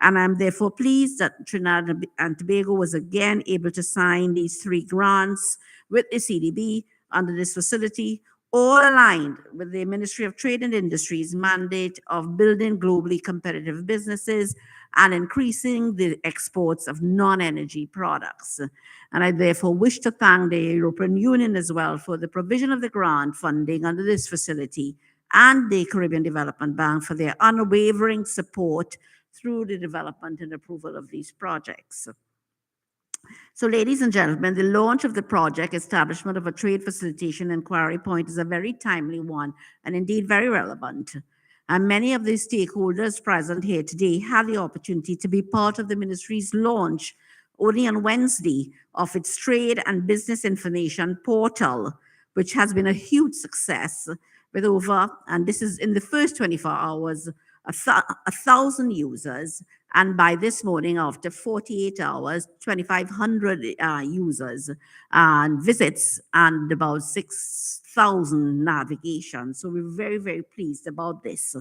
And I'm therefore pleased that Trinidad and Tobago was again able to sign these 3 grants with the CDB under this facility, all aligned with the Ministry of Trade and Industry's mandate of building globally competitive businesses and increasing the exports of non-energy products. And I therefore wish to thank the European Union as well for the provision of the grant funding under this facility and the Caribbean Development Bank for their unwavering support through the development and approval of these projects. So, ladies and gentlemen, the launch of the project, establishment of a trade facilitation inquiry point, is a very timely one and indeed very relevant. And many of the stakeholders present here today had the opportunity to be part of the ministry's launch only on Wednesday of its trade and business information portal, which has been a huge success with over, and this is in the first 24 hours, 1,000 users. And by this morning, after 48 hours, 2,500 users and visits and about 6,000 navigations. So we're very, very pleased about this.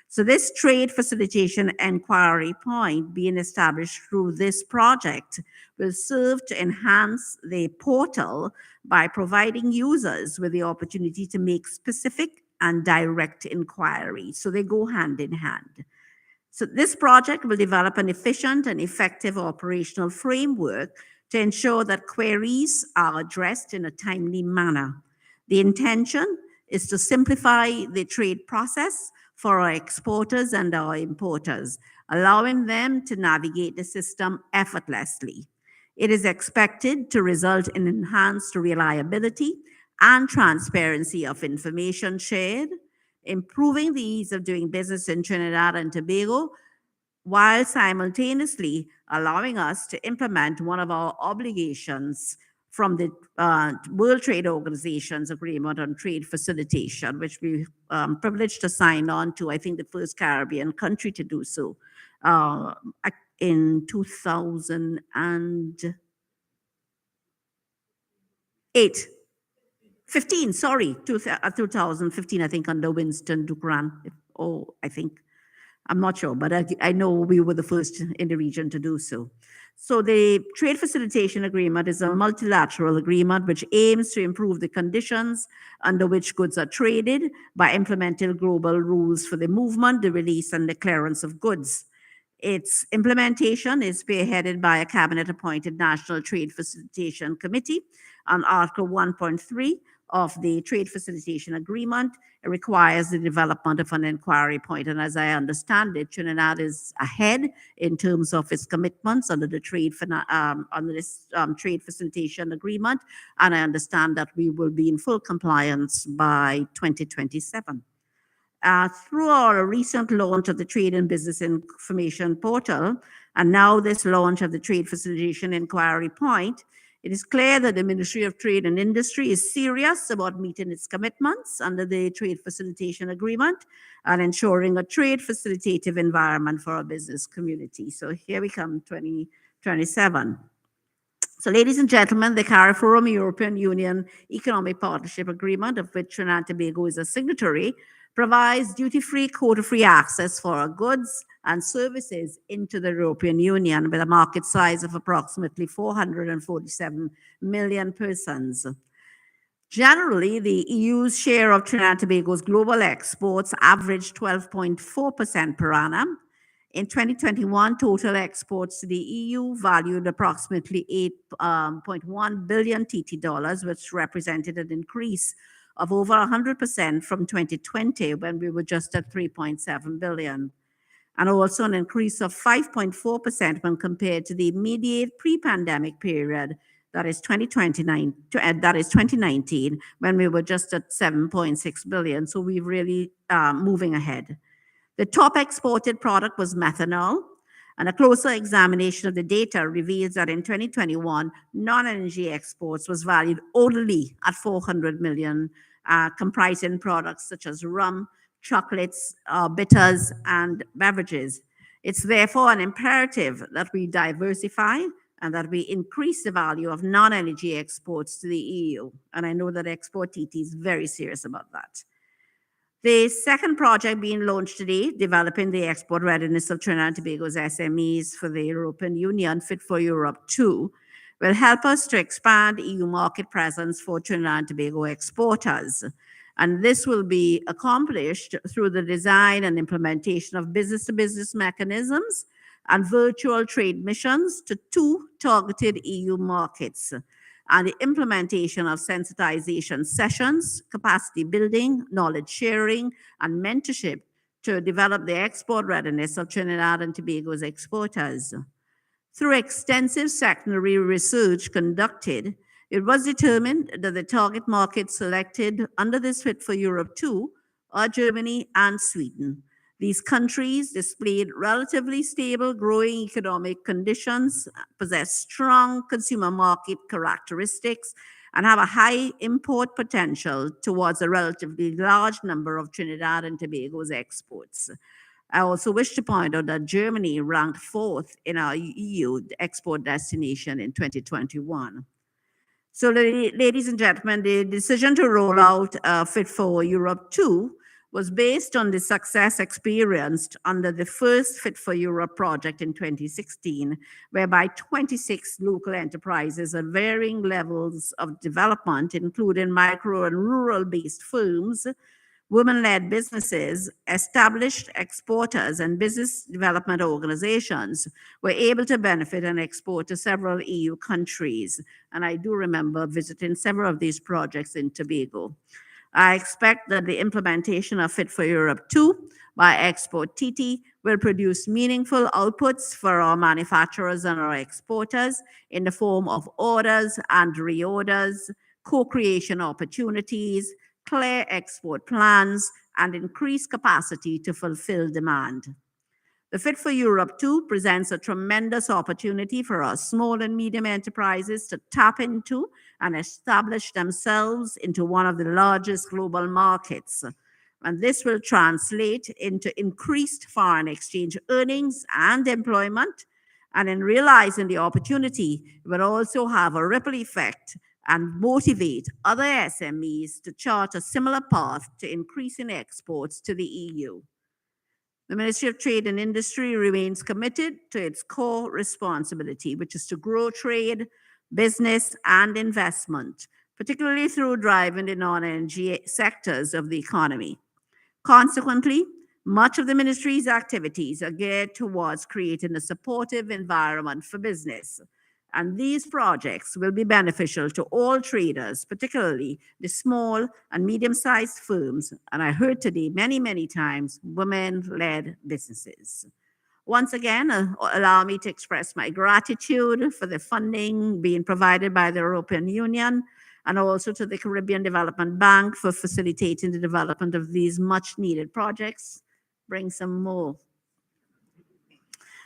So this trade facilitation inquiry point being established through this project will serve to enhance the portal by providing users with the opportunity to make specific and direct inquiries. So they go hand in hand. So this project will develop an efficient and effective operational framework to ensure that queries are addressed in a timely manner. The intention is to simplify the trade process for our exporters and our importers, allowing them to navigate the system effortlessly. It is expected to result in enhanced reliability and transparency of information shared, improving the ease of doing business in Trinidad and Tobago, while simultaneously allowing us to implement one of our obligations from the World Trade Organization's Agreement on Trade Facilitation, which we privileged to sign on to, I think, the first Caribbean country to do so in 2015, I think, under Winston Dukran. I'm not sure, but I know we were the first in the region to do so. So the Trade Facilitation Agreement is a multilateral agreement which aims to improve the conditions under which goods are traded by implementing global rules for the movement, the release, and the clearance of goods. Its implementation is spearheaded by a cabinet-appointed National Trade Facilitation Committee on Article 1.3, of the trade facilitation agreement. It requires the development of an inquiry point. And as I understand it, Trinidad is ahead in terms of its commitments under the under this trade facilitation agreement. And I understand that we will be in full compliance by 2027. Through our recent launch of the Trade and Business Information Portal, and now this launch of the Trade Facilitation Inquiry Point, it is clear that the Ministry of Trade and Industry is serious about meeting its commitments under the Trade Facilitation Agreement and ensuring a trade facilitative environment for our business community. So here we come, 2027. So, ladies and gentlemen, the CARIFORUM European Union Economic Partnership Agreement, of which Trinidad and Tobago is a signatory, provides duty-free, quota-free access for our goods and services into the European Union with a market size of approximately 447 million persons. Generally, the EU's share of Trinidad and Tobago's global exports averaged 12.4% per annum. In 2021, total exports to the EU valued approximately 8.1 billion TT dollars, which represented an increase of over 100% from 2020, when we were just at 3.7 billion, and also an increase of 5.4% when compared to the immediate pre-pandemic period, that is 2019, when we were just at 7.6 billion. So we're really moving ahead. The top exported product was methanol, and a closer examination of the data reveals that in 2021, non-energy exports was valued only at 400 million, comprising products such as rum, chocolates, bitters, and beverages. It's therefore an imperative that we diversify and that we increase the value of non-energy exports to the EU. And I know that Export TT is very serious about that. The second project being launched today, developing the export readiness of Trinidad and Tobago's SMEs for the European Union, Fit for Europe 2, will help us to expand EU market presence for Trinidad and Tobago exporters. And this will be accomplished through the design and implementation of business-to-business mechanisms and virtual trade missions to 2 targeted EU markets, and the implementation of sensitization sessions, capacity building, knowledge sharing, and mentorship to develop the export readiness of Trinidad and Tobago's exporters. Through extensive secondary research conducted, it was determined that the target markets selected under this Fit for Europe 2 are Germany and Sweden. These countries displayed relatively stable growing economic conditions, possess strong consumer market characteristics, and have a high import potential towards a relatively large number of Trinidad and Tobago's exports. I also wish to point out that Germany ranked 4th in our EU export destination in 2021. So, ladies and gentlemen, the decision to roll out Fit for Europe 2 was based on the success experienced under the first Fit for Europe project in 2016, whereby 26 local enterprises at varying levels of development, including micro and rural-based firms, women-led businesses, established exporters, and business development organizations were able to benefit and export to several EU countries. And I do remember visiting several of these projects in Tobago. I expect that the implementation of Fit for Europe 2 by Export TT will produce meaningful outputs for our manufacturers and our exporters in the form of orders and reorders, co-creation opportunities, clear export plans, and increased capacity to fulfill demand. The Fit for Europe 2 presents a tremendous opportunity for our small and medium enterprises to tap into and establish themselves into one of the largest global markets. And this will translate into increased foreign exchange earnings and employment. And in realizing the opportunity, it will also have a ripple effect and motivate other SMEs to chart a similar path to increasing exports to the EU. The Ministry of Trade and Industry remains committed to its core responsibility, which is to grow trade, business, and investment, particularly through driving the non-energy sectors of the economy. Consequently, much of the ministry's activities are geared towards creating a supportive environment for business. And these projects will be beneficial to all traders, particularly the small and medium-sized firms. And I heard today many, many times, women-led businesses. Once again, allow me to express my gratitude for the funding being provided by the European Union and also to the Caribbean Development Bank for facilitating the development of these much-needed projects. Bring some more.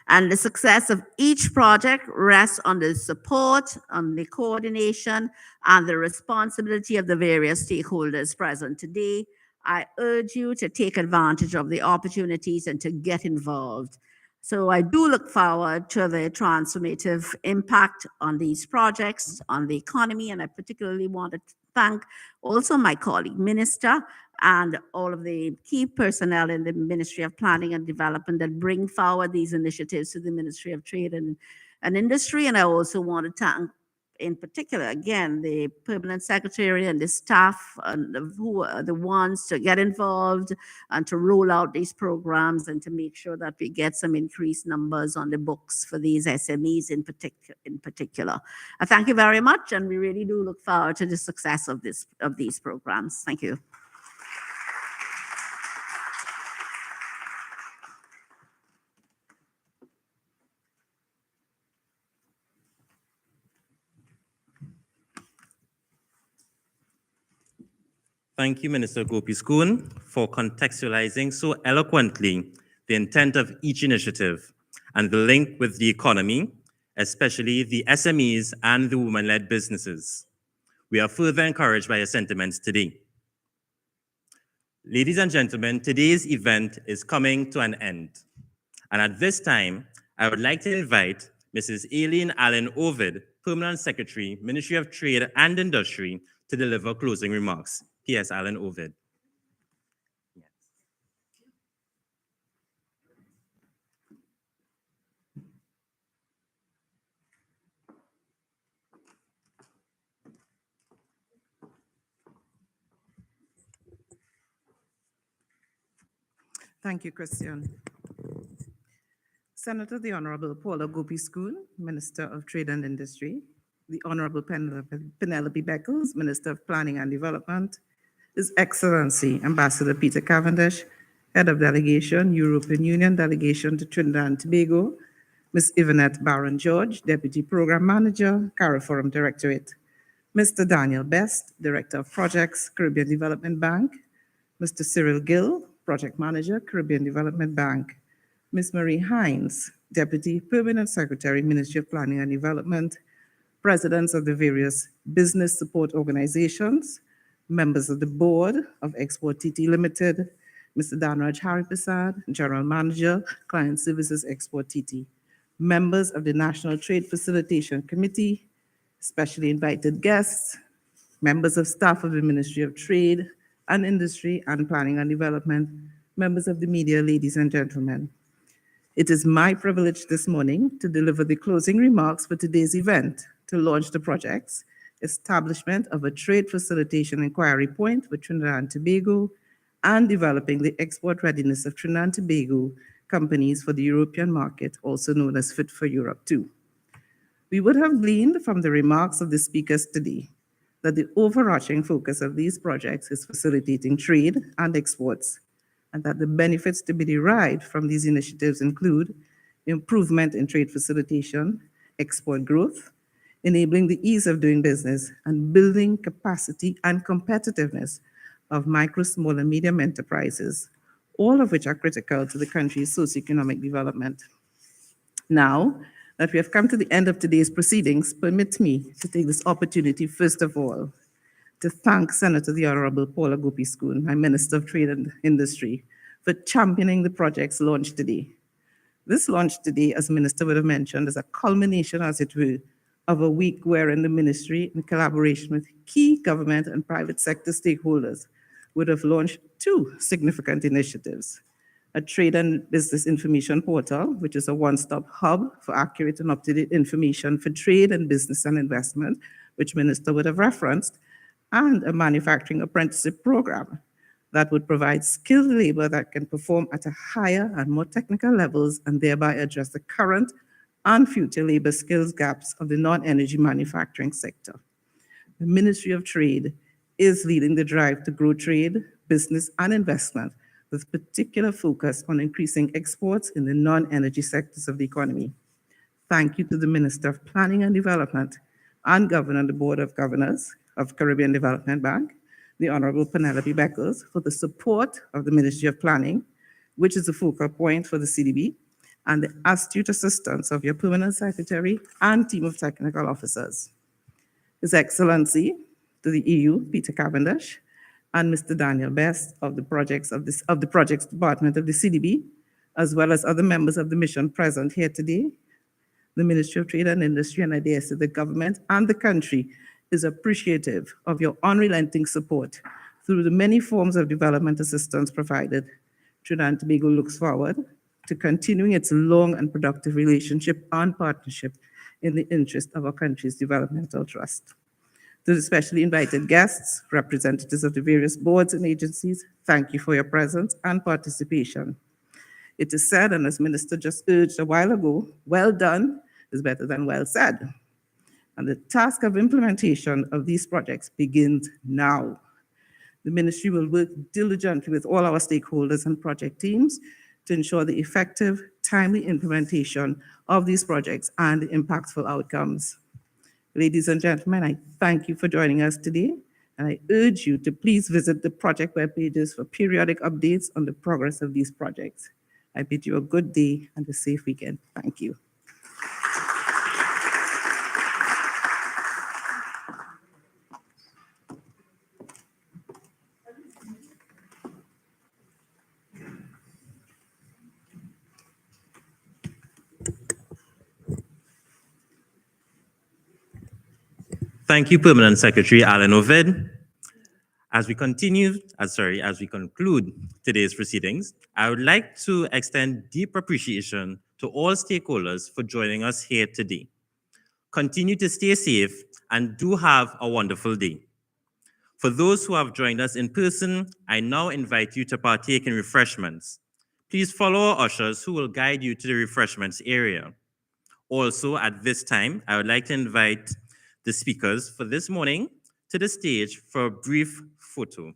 And the success of each project rests on the support, on the coordination, and the responsibility of the various stakeholders present today. I urge you to take advantage of the opportunities and to get involved. So I do look forward to the transformative impact on these projects, on the economy, and I particularly want to thank also my colleague minister and all of the key personnel in the Ministry of Planning and Development that bring forward these initiatives to the Ministry of Trade and Industry. And I also want to thank, in particular, again, the permanent secretary and the staff who are the ones to get involved and to roll out these programs and to make sure that we get some increased numbers on the books for these SMEs in particular. I thank you very much, and we really do look forward to the success of these programs. Thank you. Thank you, Minister Gopi Skoon, for contextualizing so eloquently the intent of each initiative and the link with the economy, especially the SMEs and the women-led businesses. We are further encouraged by your sentiments today. Ladies and gentlemen, today's event is coming to an end. And at this time, I would like to invite Mrs. Aileen Allen Ovid, Permanent Secretary, Ministry of Trade and Industry, to deliver closing remarks. P.S. Allen Ovid. Thank you, Christian. Senator, the Honorable Paula Gopi Skoon, Minister of Trade and Industry, the Honorable Penelope Beckles, Minister of Planning and Development, His Excellency Ambassador Peter Cavendish, Head of Delegation, European Union Delegation to Trinidad and Tobago, Ms. Yvonette Barron-George, Deputy Program Manager, CARIFORUM Directorate, Mr. Daniel Best, Director of Projects, Caribbean Development Bank, Mr. Cyril Gill, Project Manager, Caribbean Development Bank, Ms. Marie Hines, Deputy Permanent Secretary, Ministry of Planning and Development, presidents of the various business support organizations, members of the board of Export TT Limited, Mr. Danraj Hariprasad, General Manager, Client Services Export TT, members of the National Trade Facilitation Committee, specially invited guests, members of staff of the Ministry of Trade and Industry and Planning and Development, members of the media, ladies and gentlemen. It is my privilege this morning to deliver the closing remarks for today's event to launch the projects, establishment of a trade facilitation inquiry point with Trinidad and Tobago, and developing the export readiness of Trinidad and Tobago companies for the European market, also known as Fit for Europe 2. We would have gleaned from the remarks of the speakers today that the overarching focus of these projects is facilitating trade and exports, and that the benefits to be derived from these initiatives include improvement in trade facilitation, export growth, enabling the ease of doing business, and building capacity and competitiveness of micro, small, and medium enterprises, all of which are critical to the country's socioeconomic development. Now that we have come to the end of today's proceedings, permit me to take this opportunity, first of all, to thank Senator the Honorable Paula Gopi Skoon, my Minister of Trade and Industry, for championing the projects launched today. This launch today, as Minister would have mentioned, is a culmination, as it were, of a week wherein the ministry, in collaboration with key government and private sector stakeholders, would have launched two significant initiatives: a trade and business information portal, which is a one-stop hub for accurate and up-to-date information for trade and business and investment, which Minister would have referenced, and a manufacturing apprenticeship program that would provide skilled labor that can perform at a higher and more technical levels and thereby address the current and future labor skills gaps of the non-energy manufacturing sector. The Ministry of Trade is leading the drive to grow trade, business, and investment, with particular focus on increasing exports in the non-energy sectors of the economy. Thank you to the Minister of Planning and Development and Governor of the Board of Governors of Caribbean Development Bank, the Honorable Penelope Beckles, for the support of the Ministry of Planning, which is a focal point for the CDB, and the astute assistance of your Permanent Secretary and team of technical officers. His Excellency, to the EU, Peter Cavendish, and Mr. Daniel Best of the Projects Department of the CDB, as well as other members of the mission present here today. The Ministry of Trade and Industry, and I dare say the government and the country, is appreciative of your unrelenting support through the many forms of development assistance provided. Trinidad and Tobago looks forward to continuing its long and productive relationship and partnership in the interest of our country's developmental trust. To the specially invited guests, representatives of the various boards and agencies, thank you for your presence and participation. It is said, and as Minister just urged a while ago, well done is better than well said. And the task of implementation of these projects begins now. The ministry will work diligently with all our stakeholders and project teams to ensure the effective, timely implementation of these projects and impactful outcomes. Ladies and gentlemen, I thank you for joining us today, and I urge you to please visit the project web pages for periodic updates on the progress of these projects. I bid you a good day and a safe weekend. Thank you. Thank you, Permanent Secretary Alan Ovid. As we conclude today's proceedings, I would like to extend deep appreciation to all stakeholders for joining us here today. Continue to stay safe and do have a wonderful day. For those who have joined us in person, I now invite you to partake in refreshments. Please follow our ushers who will guide you to the refreshments area. Also, at this time, I would like to invite the speakers for this morning to the stage for a brief photo.